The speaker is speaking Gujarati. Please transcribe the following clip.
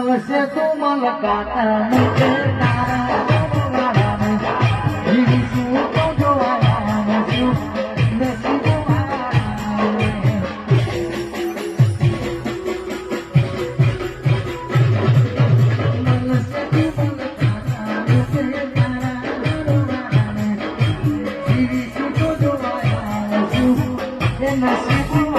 મળશે તું મલકાતા મુકે તારા જીવીશું તો જોવાયા નસીબ નસીબ Nasibu